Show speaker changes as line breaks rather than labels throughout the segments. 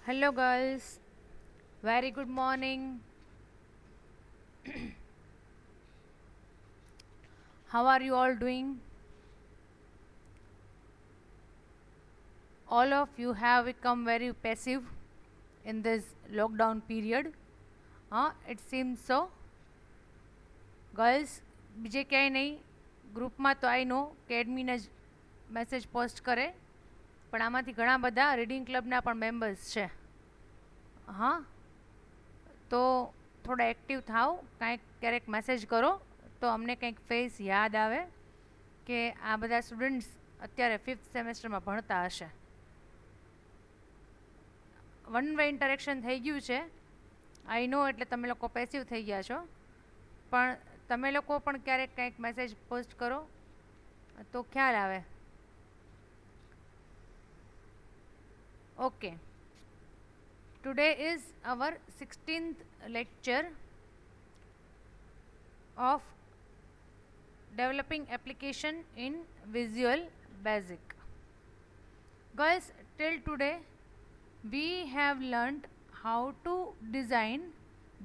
Hello, girls. Very good morning. How are you all doing? All of you have become very passive in this lockdown period. It seems so. Girls, બીજે ક્યાંય નહીં ગ્રુપમાં તો આઈ નો કે admin જ message post કરે પણ આમાંથી ઘણા બધા રીડિંગ ક્લબના પણ મેમ્બર્સ છે. હા, તો થોડા એક્ટિવ થાવ, કાંઈક ક્યારેક મેસેજ કરો તો અમને કંઈક ફેસ યાદ આવે કે આ બધા સ્ટુડન્ટ્સ અત્યારે 5th સેમેસ્ટરમાં ભણતા હશે. વન વે ઇન્ટરેક્શન થઈ ગયું છે, આઈ નો, એટલે તમે લોકો પેસિવ થઈ ગયા છો, પણ તમે લોકો પણ ક્યારેક કંઈક મેસેજ પોસ્ટ કરો તો ખ્યાલ આવે. Okay, today is our 16th lecture of developing application in Visual Basic. Guys, till today we have learnt how to design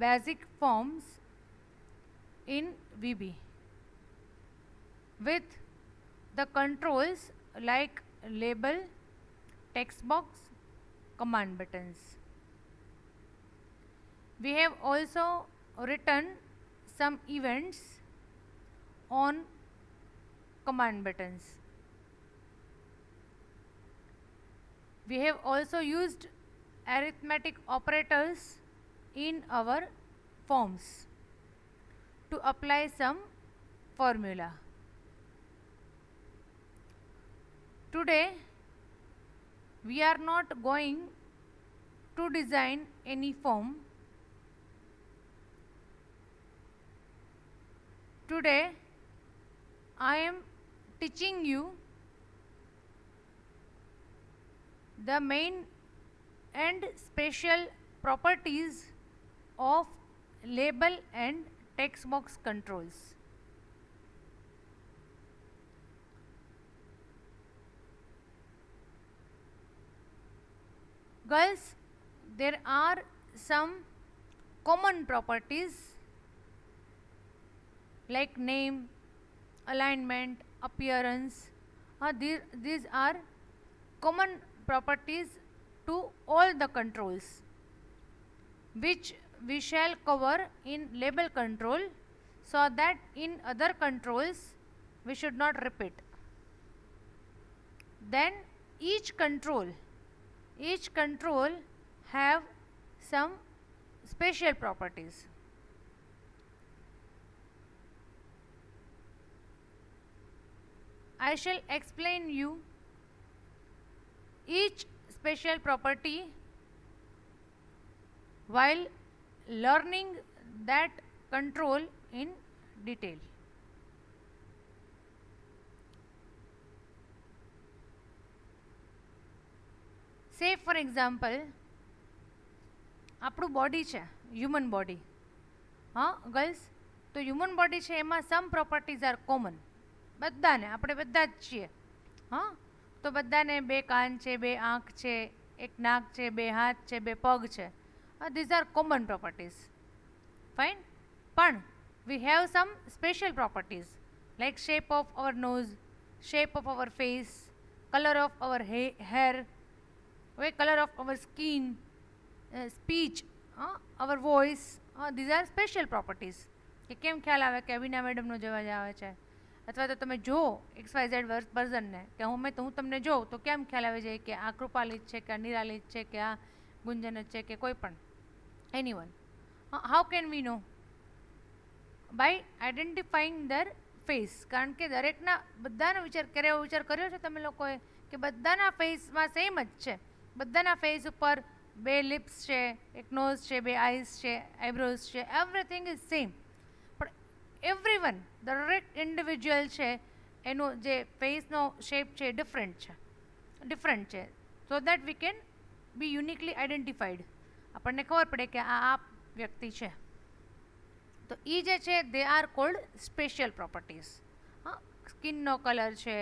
basic forms in VB with the controls like label, text box, command buttons. We have also written some events on command buttons. We have also used arithmetic operators in our forms to apply some formula. Today we are not going to design any form. Today I am teaching you the main and special properties of label and text box controls. Girls, there are some common properties like name, alignment, appearance. These are common properties to all the controls, which we shall cover in label control, so that in other controls we should not repeat. Then each control have some special properties. I shall explain you each special property while learning that control in detail. Say for example, આપણું body છે, human body. હા girls, તો human body છે એમાં સમ properties R common બધાને, આપણે બધા જ છીએ. હા, તો બધાને બે કાન છે, બે આંખ છે, એક નાક છે, બે હાથ છે, બે પગ છે. These are common properties. Fine. પણ we have some special properties like shape of our nose, shape of our face, colour of our hair, color of our skin, speech, our voice. These are special properties. કે કેમ ખ્યાલ આવે કે અવિના મેડમનો જવાજ આવે છે, અથવા તો તમે જો XYZ પર્સનને કે હું તમને જોઉં તો કેમ ખ્યાલ આવી જાય કે આ કૃપાલિત છે, કે આ નિરાલિત છે, કે આ ગુંજન છે, કે કોઈ પણ anyone. How can we know? By identifying their face. કારણ કે દરેકના બધાનો વિચાર કર્યો છે તમે લોકોએ કે બધાના ફેસમાં સેમ જ છે. બધાના ફેસ ઉપર બે લિપ્સ છે, એક નોઝ છે, બે આઈઝ છે, આઈબ્રોઝ છે, એવરીથિંગ ઇઝ સેમ. પણ એવરીવન, દરેક ઇન્ડિવિજ્યુઅલ છે એનો જે ફેસનો શેપ છે ડિફરન્ટ છે, so that we can be uniquely identified. આપણને ખબર પડે કે આ વ્યક્તિ છે. તો એ જે છે they are called special properties. સ્કિનનો કલર છે,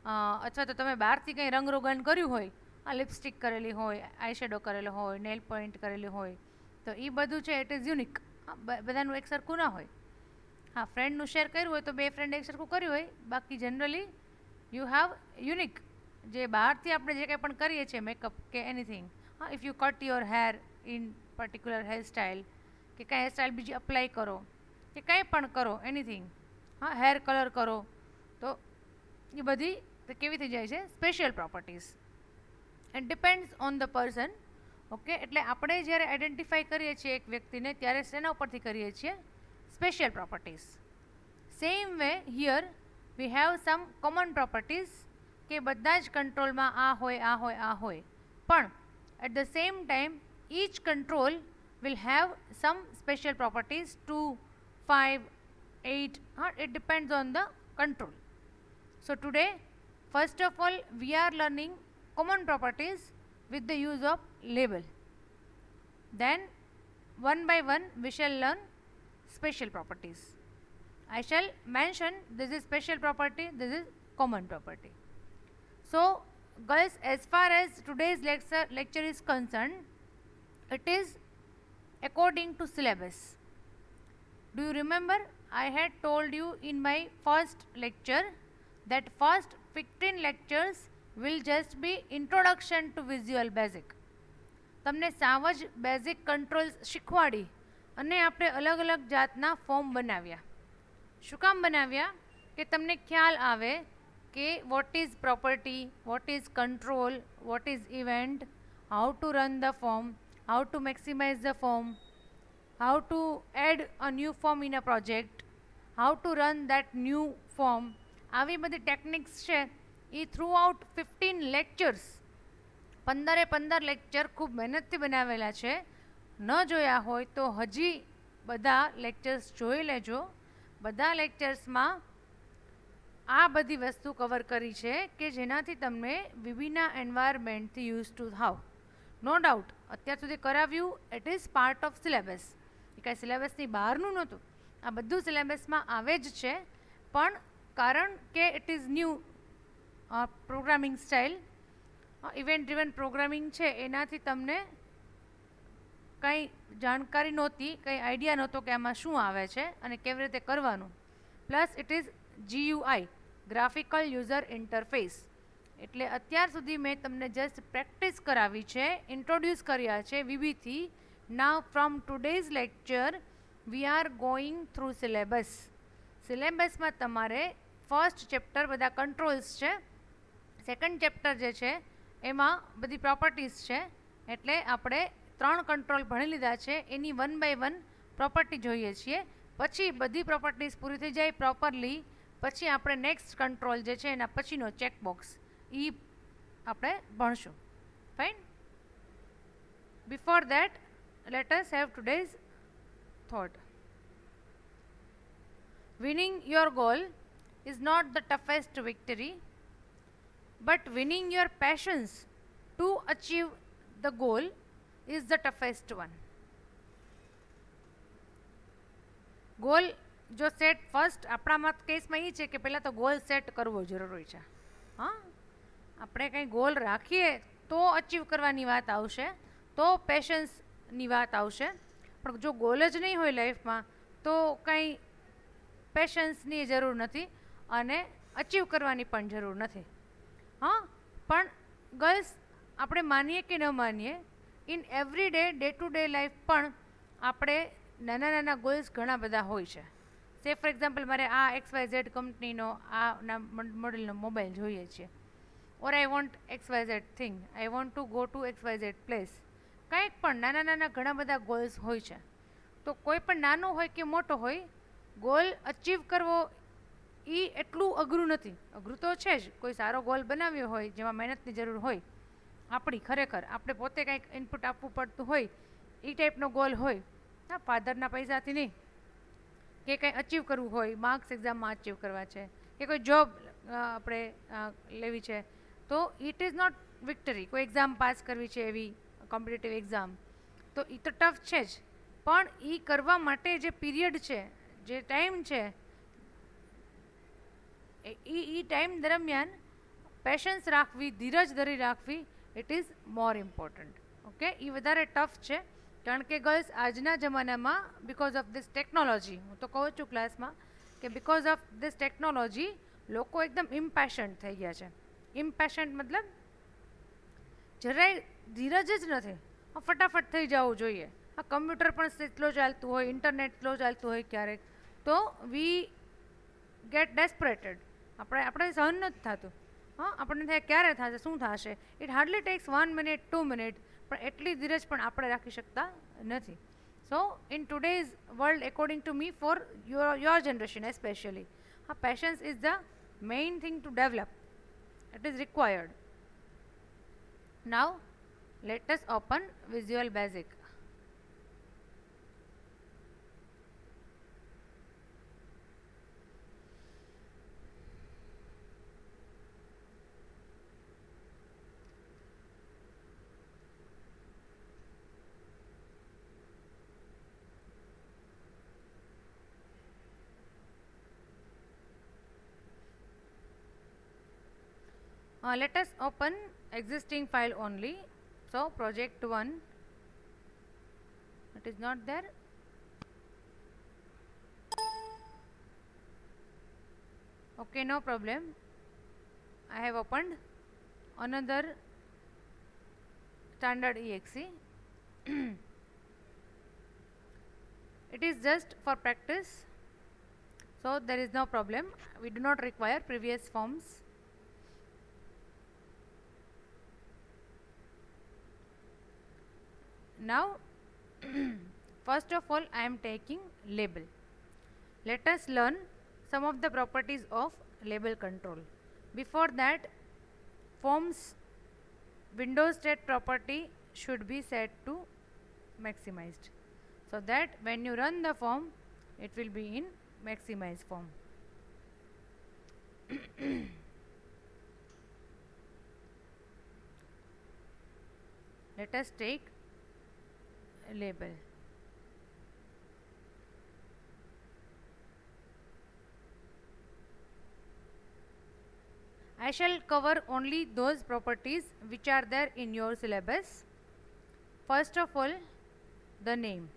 અથવા તો તમે બહારથી કંઈ રંગરોગન કર્યું હોય લિપસ્ટિક કરેલી હોય, આઈ શેડો કરેલો હોય, નેલ પોઇન્ટ કરેલી હોય, તો એ બધું છે ઇટ ઇઝ યુનિક. બધાનું એક સરખું ના હોય. હા, ફ્રેન્ડનું શેર કર્યું હોય તો બે ફ્રેન્ડ એક સરખું કર્યું હોય, બાકી જનરલી યુ હેવ યુનિક. જે બહારથી આપણે જે કંઈ પણ કરીએ છીએ મેકઅપ કે એનીથિંગ, હા, if you cut your hair in particular hairstyle, કે કાંઈ હેરસ્ટાઇલ બીજી અપ્લાય કરો કે કંઈ પણ કરો એનીથિંગ, હા, હેર કલર કરો, તો એ બધી કેવી થઈ જાય છે special properties. It depends on the person. Okay, એટલે આપણે જ્યારે આઈડેન્ટિફાઈ કરીએ છીએ એક વ્યક્તિને ત્યારે શેના ઉપરથી કરીએ છીએ? Special properties. Same way here we have some common properties, કે બધા જ કંટ્રોલમાં આ હોય, આ હોય, આ હોય, પણ at the same time each control will have some special properties, 2, 5, 8, it depends on the control. So today, first of all, we are learning common properties with the use of label. Then one by one we shall learn special properties. I shall mention this is special property, this is common property. So girls, as far as today's lecture is concerned, it is according to syllabus. Do you remember I had told you in my first lecture that first 15 lectures will just be introduction to Visual Basic. તમને સાવ જ basic controls શીખવાડી અને આપણે અલગ અલગ જાતના form બનાવ્યા. શું કામ બનાવ્યા? કે તમને ખ્યાલ આવે કે what is property, what is control, what is event, how to run the form, how to maximise the form, how to add a new form in a project, how to run that new form. આવી બધી techniques છે એ through out 15 lectures, 15 lecture ખૂબ મહેનતથી બનાવેલા છે. ન જોયા હોય તો હજી બધા લેક્ચર્સ જોઈ લેજો. બધા લેક્ચર્સમાં આ બધી વસ્તુ કવર કરી છે કે જેનાથી તમને વિભિન્ન એન્વાયરમેન્ટથી યુઝ ટુ થાવ. નો ડાઉટ અત્યાર સુધી કરાવ્યું, it is part of syllabus. એ કાંઈ સિલેબસની બહારનું નહોતું, આ બધું સિલેબસમાં આવે જ છે. પણ કારણ કે it is new programming style, event driven programming છે, એનાથી તમને કંઈ જાણકારી નહોતી, કંઈ આઈડિયા નહોતો કે આમાં શું આવે છે અને કેવી રીતે કરવાનું. Plus it is GUI, graphical user interface. એટલે અત્યાર સુધી મેં તમને જસ્ટ પ્રેક્ટિસ કરાવી છે, ઇન્ટ્રોડ્યુસ કર્યા છે VB થી. Now from today's lecture we are going through syllabus. સિલેબસમાં તમારે ફર્સ્ટ ચેપ્ટર બધા કંટ્રોલ્સ છે, સેકન્ડ ચેપ્ટર જે છે એમાં બધી પ્રોપર્ટીઝ છે. એટલે આપણે 3 કંટ્રોલ ભણી લીધા છે, એની 1 by 1 પ્રોપર્ટી જોઈએ છીએ. પછી બધી પ્રોપર્ટીઝ પૂરી થઈ જાય પ્રોપરલી, પછી આપણે નેક્સ્ટ કંટ્રોલ જે છે એના પછીનો ચેકબોક્સ એ આપણે ભણશું. Fine. Before that let us have today's thought. Winning your goal is not the toughest victory, but winning your passions to achieve the goal is the toughest one. Goal જો set first આપણામાં કેસમાં એ છે કે પહેલાં તો goal set કરવો જરૂરી છે. હા, આપણે કંઈ ગોલ રાખીએ તો અચીવ કરવાની વાત આવશે, તો પેશન્સની વાત આવશે. પણ જો ગોલ જ નહીં હોય લાઈફમાં તો કંઈ પેશન્સની જરૂર નથી અને અચીવ કરવાની પણ જરૂર નથી. હા, પણ ગર્લ્સ આપણે માનીએ કે ન માનીએ, in every day to day life પણ આપણે નાના નાના ગોલ્સ ઘણા બધા હોય છે. સે ફોર એક્ઝામ્પલ, મારે આ XYZ કંપનીનો આ મોડેલનો મોબાઈલ જોઈએ છે, or I want XYZ thing, I want to go to XYZ place. કંઈક પણ નાના નાના ઘણા બધા ગોલ્સ હોય છે. તો કોઈ પણ નાનો હોય કે મોટો હોય, ગોલ અચીવ કરવો એ એટલું અઘરું નથી. અઘરું તો છે જ, કોઈ સારો ગોલ બનાવ્યો હોય જેમાં મહેનતની જરૂર હોય, આપણી ખરેખર આપણે પોતે કંઈક ઇનપુટ આપવું પડતું હોય, એ ટાઈપનો ગોલ હોય. હા, ફાધરના પૈસાથી નહીં, કે કંઈ અચીવ કરવું હોય, માર્ક્સ એક્ઝામમાં અચીવ કરવા છે, કે કોઈ જોબ આપણે લેવી છે, તો ઇટ ઇઝ નોટ વિક્ટરી. કોઈ એક્ઝામ પાસ કરવી છે એવી કોમ્પિટિટિવ એક્ઝામ, તો એ તો ટફ છે જ. પણ એ કરવા માટે જે પીરિયડ છે, જે ટાઈમ છે, એ ટાઈમ દરમિયાન પેશન્સ રાખવી, ધીરજ ધરી રાખવી, it is more important. Okay, એ વધારે ટફ છે કારણ કે ગર્લ્સ આજના જમાનામાં બિકોઝ ઓફ ધીસ ટેકનોલોજી, હું તો કહું છું ક્લાસમાં કે બિકોઝ ઓફ ધીસ ટેકનોલોજી લોકો એકદમ ઇમ્પેશન્ટ થઈ ગયા છે. ઇમ્પેશન્ટ મતલબ જરાય ધીરજ જ નથી, ફટાફટ થઈ જવું જોઈએ. આ કમ્પ્યુટર પણ સ્લો ચાલતું હોય, ઇન્ટરનેટ સ્લો ચાલતું હોય ક્યારેક, તો વી ગેટ ડેસ્પરેટેડ. આપણે સહન નથી થતું. હા, આપણને થાય ક્યારે થશે, શું થશે. It hardly takes 1 minute 2 minute, પણ એટલી ધીરજ પણ આપણે રાખી શકતા નથી. So in today's world according to me, for your generation especially, હા, patience is the main thing to develop. It is required. Now let us open Visual Basic. Let us open existing file only. So project 1, it is not there. Okay, no problem. I have opened another standard exe. It is just for practice, so there is no problem. We do not require previous forms. Now first of all I am taking label. Let us learn some of the properties of label control. Before that, forms window state property should be set to maximized, so that when you run the form it will be in maximized form. Let us take label. I shall cover only those properties which are there in your syllabus. First of all, the name.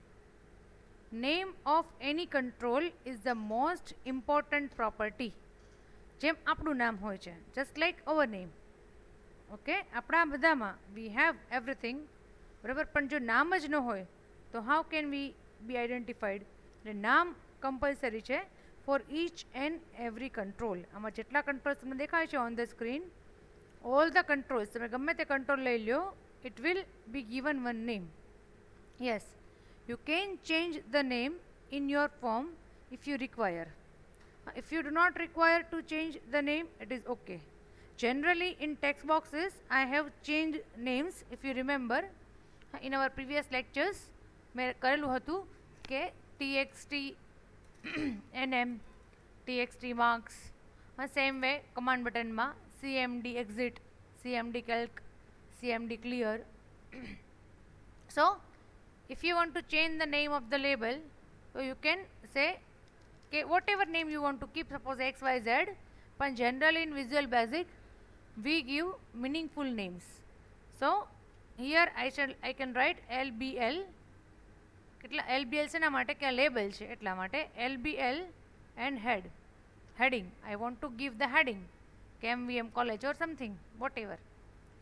Name of any control is the most important property. જેમ આપણું નામ હોય છે, just like our name. Okay, આપણા બધામાં we have everything, બરાબર, પણ જો નામ જ ન હોય તો how can we be identified? એટલે નામ કમ્પલસરી છે for each and every control. આમાં જેટલા કંટ્રોલ્સ તમને દેખાય છે on the screen, all the controls, તમે ગમે તે કંટ્રોલ લઈ લ્યો, it will be given one name. Yes, you can change the name in your form if you require. If you do not require to change the name, it is okay. Generally in text boxes I have changed names. If you remember, in our previous lectures મેં કરેલું હતું કે txt nm, txt marks, same way command button માં cmd exit, cmd calc, cmd clear. So if you want to change the name of the label, so you can say okay, whatever name you want to keep, suppose xyz, but generally in Visual Basic we give meaningful names. So here I can write lbl. કેટલા lbl છે ના માટે કે label છે એટલા માટે lbl and heading. I want to give the heading KMVM college or something, whatever.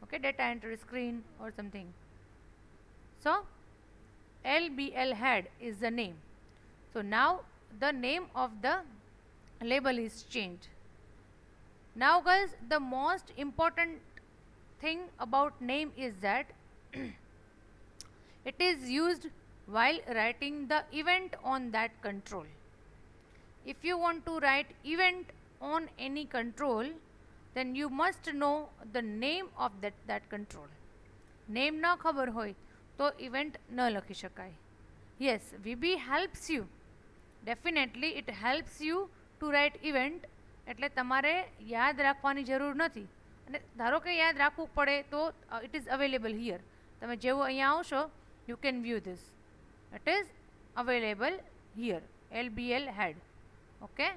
Okay, data entry screen or something. So lbl head is the name. So now the name of the label is changed. Now guys, the most important thing about name is that it is used while writing the event on that control. If you want to write event on any control, then you must know the name of that control. Name na khabar hoy to event na lakhi shakai. Yes, VB helps you. Definitely it helps you to write event. એટલે તમારે યાદ રાખવાની જરૂર નથી. અને ધારો કે યાદ રાખવું પડે તો it is available here. તમે જેવું અહીંયા આવશો, you can view this. It is available here, lbl head. Okay,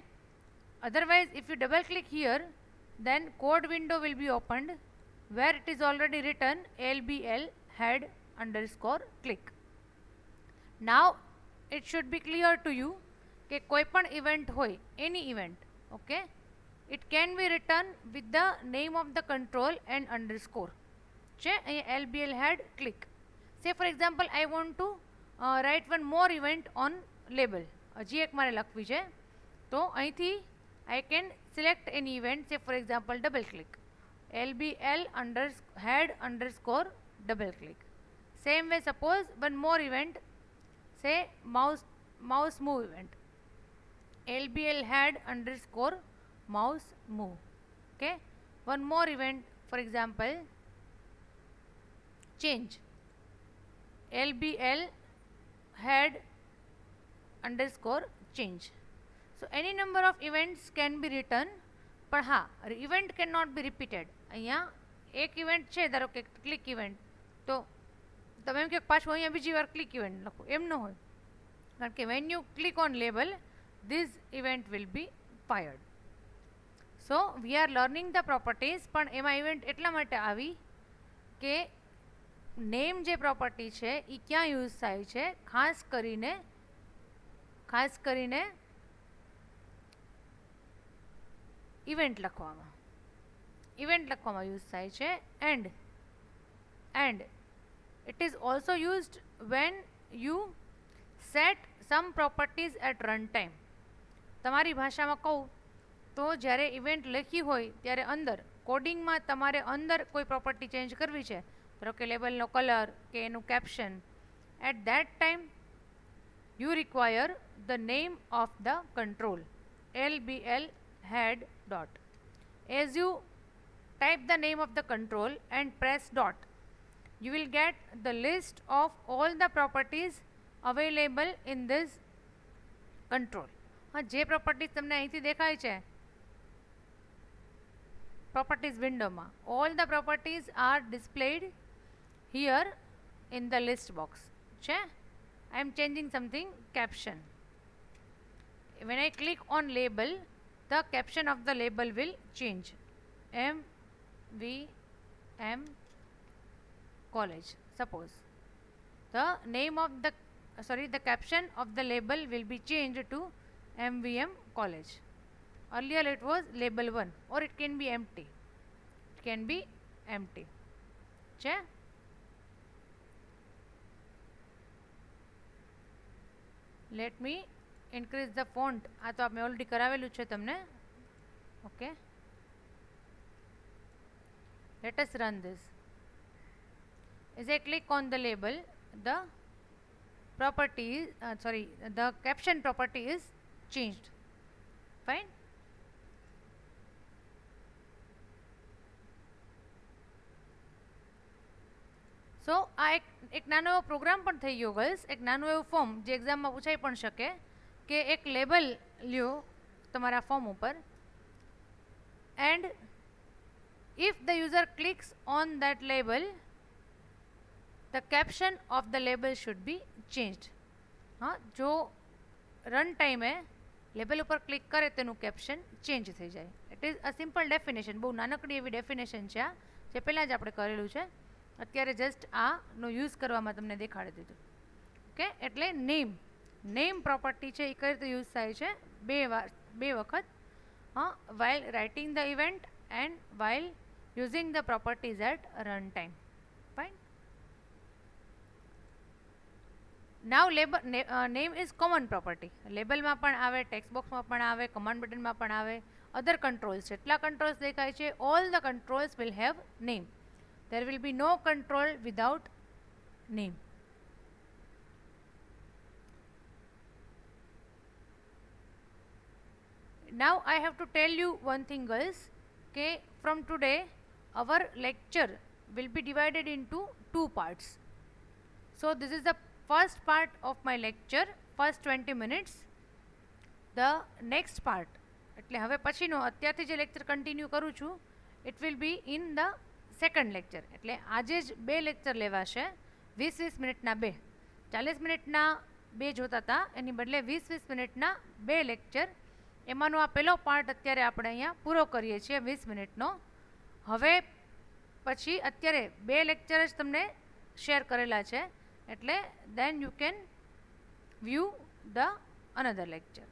otherwise if you double click here, then code window will be opened. where it is already written LBL head underscore click. Now it should be clear to you કે કોઈ પણ event હોય, any event, okay, it can be written with the name of the control and underscore છે અહીંયા LBL head click. Say for example I want to write one more event on label. હજી એક મારે લખવી છે તો અહીંથી I can select any event. Say for example double click, LBL head underscore double click. Same way suppose one more event, say mouse move event, LBL head underscore mouse move. Okay, one more event, for example change, LBL head underscore change. So any number of events can be written, but हाँ event cannot be repeated. અહીંયા એક event છે ધારો કે click event, તો તમે એમ કે પાછું અહીંયા બીજી વાર ક્લિક ઇવેન્ટ લખો, એમ ન હોય, કારણ કે when you click on label this event will be fired. So we are learning the properties, પણ એમાં ઇવેન્ટ એટલા માટે આવી કે નેમ જે પ્રોપર્ટી છે એ ક્યાં યુઝ થાય છે, ખાસ કરીને ઇવેન્ટ લખવામાં યુઝ થાય છે. and it is also used when you set some properties at runtime. તમારી ભાષામાં કહું તો જ્યારે ઇવેન્ટ લખી હોય ત્યારે અંદર કોડિંગમાં તમારે અંદર કોઈ પ્રોપર્ટી ચેન્જ કરવી છે, ધારો કે લેબલનો કલર કે એનું caption, at that time you require the name of the control, LBL head dot. As you type the name of the control and press dot, you will get the list of all the properties available in this control. हाँ जे properties તમને અહીંથી દેખાય છે properties window માં, all the properties are displayed here in the list box છે. I am changing something caption. When I click on label, the caption of the label will change. MVM college. Suppose the name of the the caption of the label will be changed to MVM college. Earlier it was label 1, or it can be empty. It can be empty. છે. Let me increase the font. આ તો આપણે already કરાવેલું છે તમને. Okay, let us run this. As I click on the label, the property the caption property is changed. Fine. સો આ એક નાનો એવો પ્રોગ્રામ પણ થઈ ગયો ગર્લ્સ, એક નાનું એવું ફોર્મ જે એક્ઝામમાં પૂછાઈ પણ શકે કે એક લેબલ લ્યો તમારા ફોર્મ ઉપર, and if the user clicks on that label, the caption of the label should be changed. हाँ, जो रन टाइम है लेबल ઉપર ક્લિક કરે તેનું કેપ્શન ચેન્જ થઈ જાય. It is a simple definition, બહુ નાનકડી એવી ડેફિનેશન છે આ, જે પહેલાં જ આપણે કરેલું છે. અત્યારે જસ્ટ આનો યુઝ કરવામાં તમને દેખાડી દીધું. ઓકે, એટલે નેમ પ્રોપર્ટી છે એ કઈ રીતે યુઝ થાય છે, બે વખત, હા, while writing the event and while using the properties at runtime. Fine. Now name is common property. લેબલમાં પણ આવે, ટેક્સ્ટ બોક્સમાં પણ આવે, કમાન્ડ બટનમાં પણ આવે, અધર કંટ્રોલ્સ, જેટલા કંટ્રોલ્સ દેખાય છે all the controls will have name. There will be no control without name. Now I have to tell you one thing girls, okay, from today our lecture will be divided into 2 parts. So this is the first part of my lecture, first 20 minutes. The next part, એટલે હવે પછીનો અત્યારથી જે lecture continue કરું છું, it will be in the second lecture. એટલે આજે જ 2 લેક્ચર લેવાશે, 20-20 મિનિટના 2, 40 મિનિટના 2 જોતા હતા, એની બદલે 20-20 મિનિટના 2 લેક્ચર. એમાંનો આ પહેલો પાર્ટ અત્યારે આપણે અહીંયા પૂરો કરીએ છીએ 20 મિનિટનો. હવે પછી અત્યારે 2 લેક્ચર જ તમને શેર કરેલા છે, એટલે then you can view the another lecture.